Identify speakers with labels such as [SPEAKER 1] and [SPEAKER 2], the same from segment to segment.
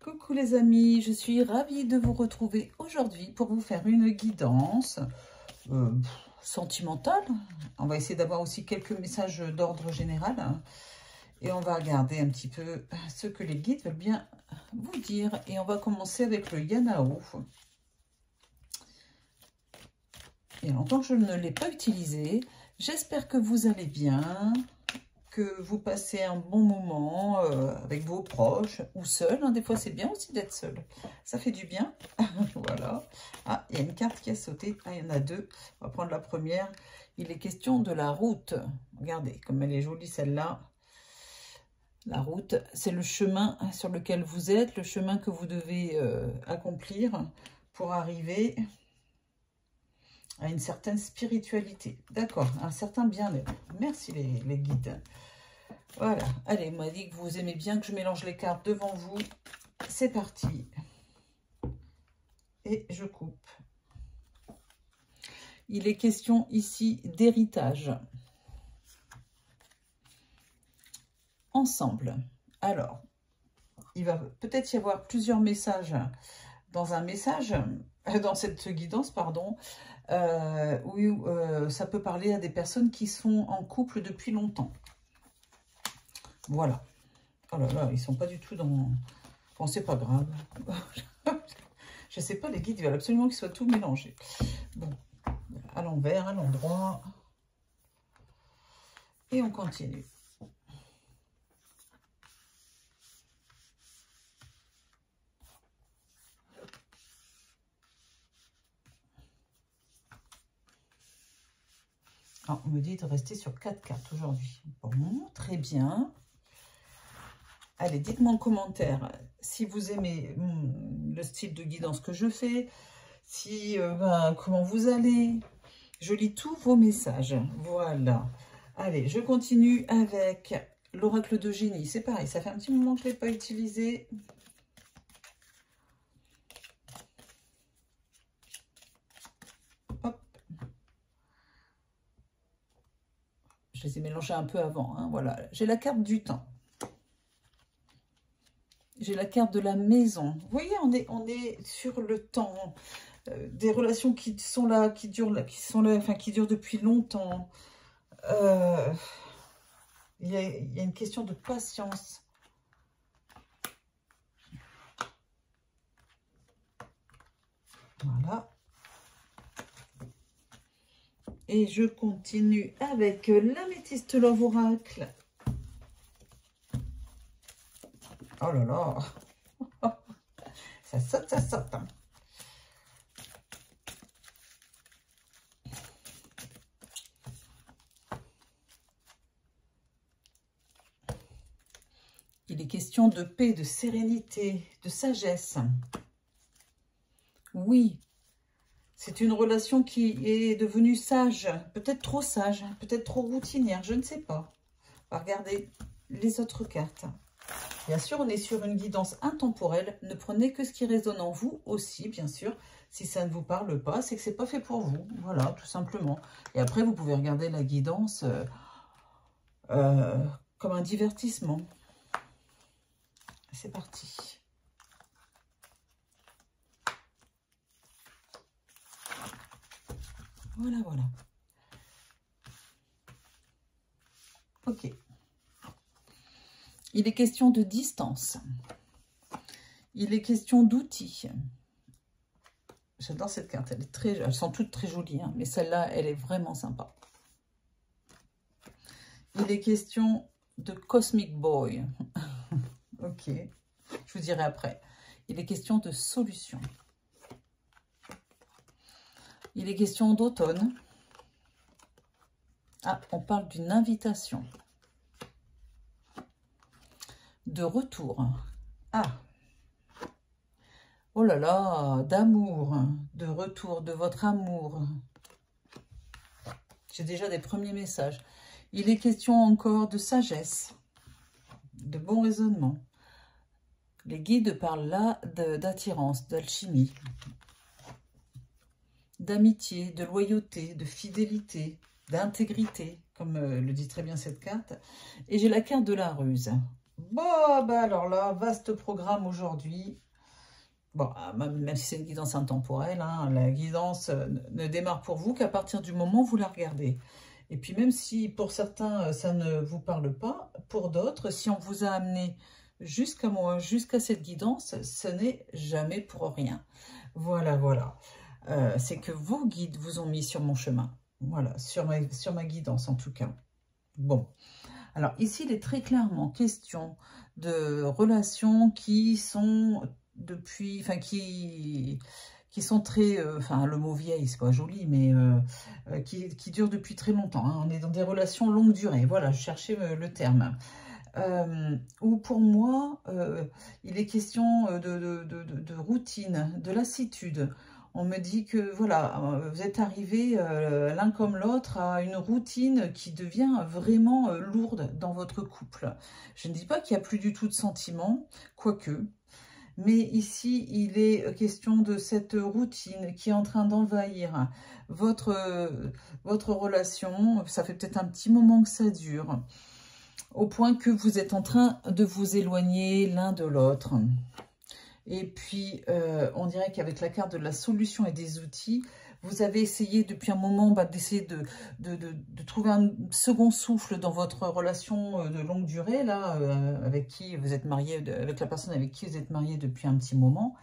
[SPEAKER 1] Coucou les amis, je suis ravie de vous retrouver aujourd'hui pour vous faire une guidance sentimentale. On va essayer d'avoir aussi quelques messages d'ordre général et on va regarder un petit peu ce que les guides veulent bien vous dire. Et on va commencer avec le Yanao. Il y a longtemps que je ne l'ai pas utilisé. J'espère que vous allez bien, que vous passez un bon moment avec vos proches ou seul. Des fois, c'est bien aussi d'être seul. Ça fait du bien. Voilà. Ah, il y a une carte qui a sauté. Ah, il y en a deux. On va prendre la première. Il est question de la route. Regardez, comme elle est jolie celle-là. La route, c'est le chemin sur lequel vous êtes, le chemin que vous devez accomplir pour arriver à une certaine spiritualité. D'accord, un certain bien-être. Merci les guides. Voilà, allez, on m'a dit que vous aimez bien que je mélange les cartes devant vous. C'est parti. Et je coupe. Il est question ici d'héritage. Ensemble. Alors, il va peut-être y avoir plusieurs messages dans un message, dans cette guidance, pardon, où ça peut parler à des personnes qui sont en couple depuis longtemps. Voilà. Oh là là, ils sont pas du tout dans... Bon, c'est pas grave. Je sais pas, les guides, ils veulent absolument qu'ils soient tout mélangés. Bon, à l'envers, à l'endroit. Et on continue. Alors, on me dit de rester sur 4 cartes aujourd'hui. Bon, très bien. Allez, dites-moi en commentaire si vous aimez le style de guidance que je fais, si comment vous allez. Je lis tous vos messages. Voilà. Allez, je continue avec l'oracle de génie. C'est pareil, ça fait un petit moment que je ne l'ai pas utilisé. Hop. Je les ai mélangés un peu avant. Hein, voilà. J'ai la carte du temps. J'ai la carte de la maison. Vous voyez, on est sur le temps. Des relations qui sont là, qui durent depuis longtemps. Il y a une question de patience. Voilà. Et je continue avec l'améthyste Love Oracle. Oh là là. Ça saute, ça saute. Il est question de paix, de sérénité, de sagesse. Oui. C'est une relation qui est devenue sage, peut-être trop sage, peut-être trop routinière, je ne sais pas. On va regarder les autres cartes. Bien sûr, on est sur une guidance intemporelle. Ne prenez que ce qui résonne en vous aussi, bien sûr. Si ça ne vous parle pas, c'est que ce n'est pas fait pour vous. Voilà, tout simplement. Et après, vous pouvez regarder la guidance comme un divertissement. C'est parti. Voilà, voilà. Ok. Il est question de distance. Il est question d'outils. J'adore cette carte. Elles sont toutes très jolies, hein, mais celle-là, elle est vraiment sympa. Il est question de Cosmic Boy. Ok. Je vous dirai après. Il est question de solution. Il est question d'automne. Ah, on parle d'une invitation. De retour. Ah. Oh là là, d'amour. De retour, de votre amour. J'ai déjà des premiers messages. Il est question encore de sagesse. De bon raisonnement. Les guides parlent là d'attirance, d'alchimie. D'amitié, de loyauté, de fidélité, d'intégrité, comme le dit très bien cette carte. Et j'ai la carte de la ruse. Bon, bah alors là, vaste programme aujourd'hui. Bon, même si c'est une guidance intemporelle, hein, la guidance ne démarre pour vous qu'à partir du moment où vous la regardez. Et puis même si pour certains, ça ne vous parle pas, pour d'autres, si on vous a amené jusqu'à moi, jusqu'à cette guidance, ce n'est jamais pour rien. Voilà, voilà. C'est que vos guides vous ont mis sur mon chemin. Voilà, sur ma guidance en tout cas. Bon. Alors ici, il est très clairement question de relations qui sont depuis, enfin qui sont très, enfin le mot vieille, c'est pas joli, mais qui durent depuis très longtemps. Hein. On est dans des relations longue durée. Voilà, je cherchais le terme. Où pour moi, il est question de routine, de lassitude. On me dit que voilà, vous êtes arrivés l'un comme l'autre à une routine qui devient vraiment lourde dans votre couple. Je ne dis pas qu'il n'y a plus du tout de sentiments, quoique. Mais ici, il est question de cette routine qui est en train d'envahir votre relation. Ça fait peut-être un petit moment que ça dure, au point que vous êtes en train de vous éloigner l'un de l'autre. Et puis, on dirait qu'avec la carte de la solution et des outils, vous avez essayé depuis un moment d'essayer de trouver un second souffle dans votre relation de longue durée, là, avec qui vous êtes marié, avec la personne avec qui vous êtes marié depuis un petit moment.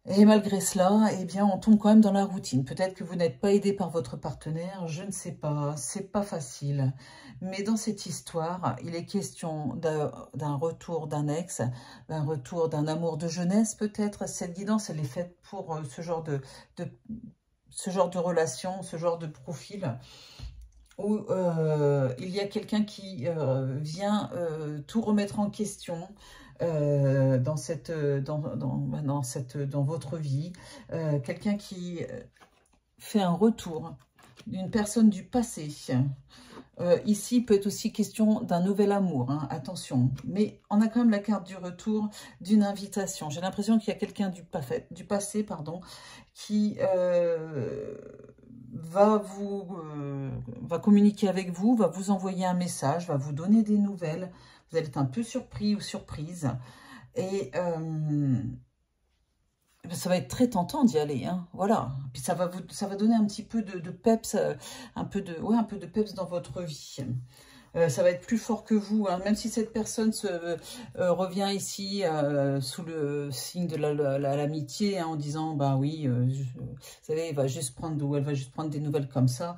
[SPEAKER 1] Et malgré cela, eh bien, on tombe quand même dans la routine. Peut-être que vous n'êtes pas aidé par votre partenaire, je ne sais pas, c'est pas facile. Mais dans cette histoire, il est question d'un retour d'un ex, d'un retour d'un amour de jeunesse peut-être. Cette guidance, elle est faite pour ce genre de relation, ce genre de profil, où il y a quelqu'un qui vient tout remettre en question, dans votre vie, quelqu'un qui fait un retour d'une personne du passé. Ici, il peut être aussi question d'un nouvel amour, hein, attention. Mais on a quand même la carte du retour, d'une invitation. J'ai l'impression qu'il y a quelqu'un du passé, pardon, qui va communiquer avec vous, va vous envoyer un message, va vous donner des nouvelles. Vous allez être un peu surpris ou surprise. Et ça va être très tentant d'y aller. Hein, voilà. Puis ça va donner un petit peu de peps, un peu de peps dans votre vie. Ça va être plus fort que vous. Hein, même si cette personne revient ici sous le signe de l'amitié, hein, en disant, bah oui, vous savez, elle va juste prendre des nouvelles comme ça.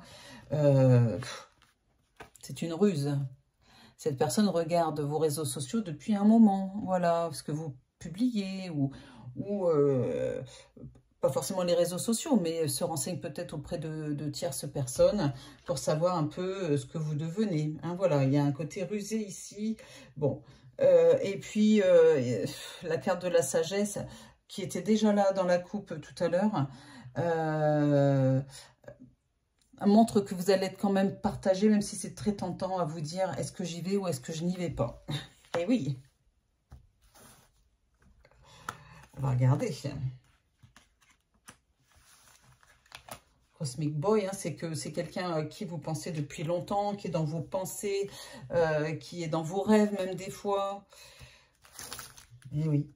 [SPEAKER 1] C'est une ruse. Cette personne regarde vos réseaux sociaux depuis un moment, voilà, ce que vous publiez, ou pas forcément les réseaux sociaux, mais se renseigne peut-être auprès de tierces personnes pour savoir un peu ce que vous devenez. Hein, voilà, il y a un côté rusé ici. Bon, et puis la carte de la sagesse, qui était déjà là dans la coupe tout à l'heure, montre que vous allez être quand même partagé, même si c'est très tentant à vous dire, est-ce que j'y vais ou est-ce que je n'y vais pas? Et oui. On va regarder. Cosmic Boy, hein, c'est que c'est quelqu'un à qui vous pensez depuis longtemps, qui est dans vos pensées, qui est dans vos rêves même des fois. Et oui.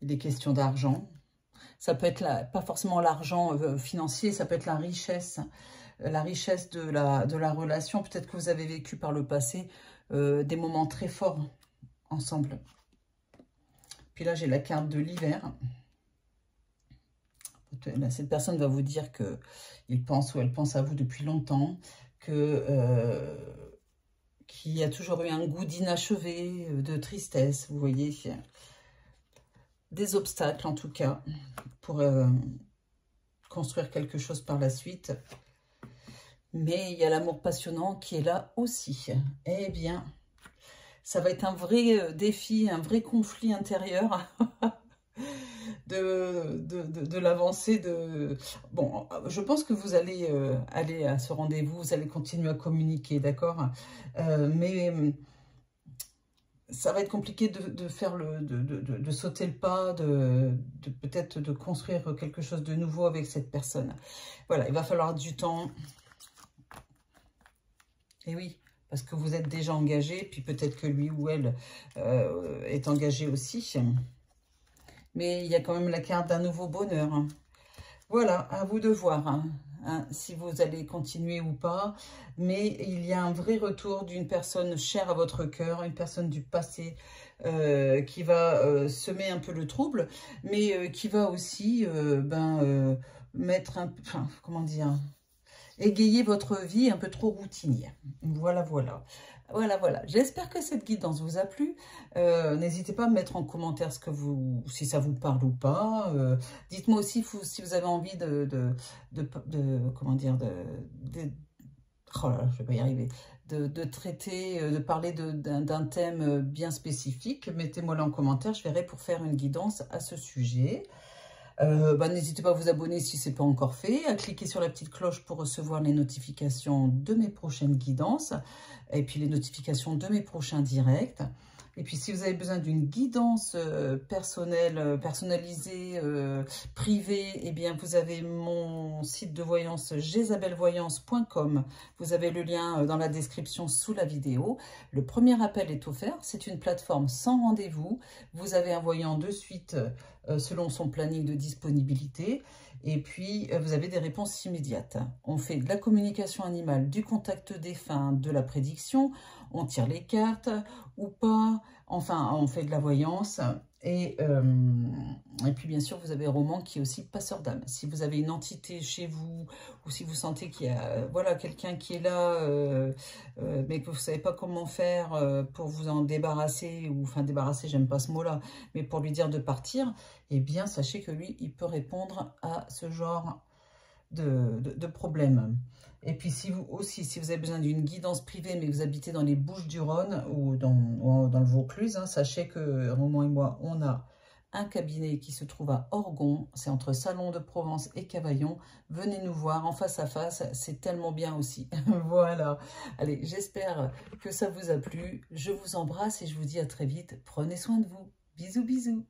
[SPEAKER 1] Il est question d'argent. Ça peut être pas forcément l'argent financier, ça peut être la richesse de la relation. Peut-être que vous avez vécu par le passé des moments très forts ensemble. Puis là, j'ai la carte de l'hiver. Cette personne va vous dire qu'il pense ou elle pense à vous depuis longtemps, qu'il y a toujours eu un goût d'inachevé, de tristesse, vous voyez. Des obstacles en tout cas, pour construire quelque chose par la suite. Mais il y a l'amour passionnant qui est là aussi. Eh bien, ça va être un vrai défi, un vrai conflit intérieur de l'avancée. Bon, je pense que vous allez aller à ce rendez-vous, vous allez continuer à communiquer, d'accord, mais ça va être compliqué de faire de sauter le pas, peut-être de construire quelque chose de nouveau avec cette personne. Voilà, il va falloir du temps. Et oui, parce que vous êtes déjà engagé, puis peut-être que lui ou elle est engagé aussi. Mais il y a quand même la carte d'un nouveau bonheur. Voilà, à vous de voir si vous allez continuer ou pas. Mais il y a un vrai retour d'une personne chère à votre cœur, une personne du passé qui va semer un peu le trouble, mais qui va aussi mettre un peu, enfin, comment dire, égayer votre vie un peu trop routinière. Voilà, voilà. Voilà, voilà. J'espère que cette guidance vous a plu. N'hésitez pas à me mettre en commentaire si ça vous parle ou pas. Dites-moi aussi si vous avez envie comment dire, oh là là, je vais pas y arriver. De traiter, de parler d'un thème bien spécifique. Mettez-moi-le en commentaire. Je verrai pour faire une guidance à ce sujet. N'hésitez pas à vous abonner si ce n'est pas encore fait, à cliquer sur la petite cloche pour recevoir les notifications de mes prochaines guidances et puis les notifications de mes prochains directs. Et puis si vous avez besoin d'une guidance personnalisée, privée, eh bien vous avez mon site de voyance jezabelvoyance.com. Vous avez le lien dans la description sous la vidéo. Le premier appel est offert, c'est une plateforme sans rendez-vous. Vous avez un voyant de suite selon son planning de disponibilité. Et puis, vous avez des réponses immédiates. On fait de la communication animale, du contact défunt, de la prédiction, on tire les cartes ou pas. Enfin, on fait de la voyance. Et puis, bien sûr, vous avez Roman qui est aussi passeur d'âme. Si vous avez une entité chez vous ou si vous sentez qu'il y a voilà, quelqu'un qui est là, mais que vous ne savez pas comment faire pour vous en débarrasser, ou enfin débarrasser, j'aime pas ce mot-là, mais pour lui dire de partir, eh bien, sachez que lui, il peut répondre à ce genre de problème. Et puis, si vous avez besoin d'une guidance privée, mais vous habitez dans les Bouches-du-Rhône ou dans le Vaucluse, sachez que Roman et moi, on a un cabinet qui se trouve à Orgon, c'est entre Salon de Provence et Cavaillon. Venez nous voir en face à face, c'est tellement bien aussi. Voilà. Allez, j'espère que ça vous a plu. Je vous embrasse et je vous dis à très vite. Prenez soin de vous. Bisous, bisous.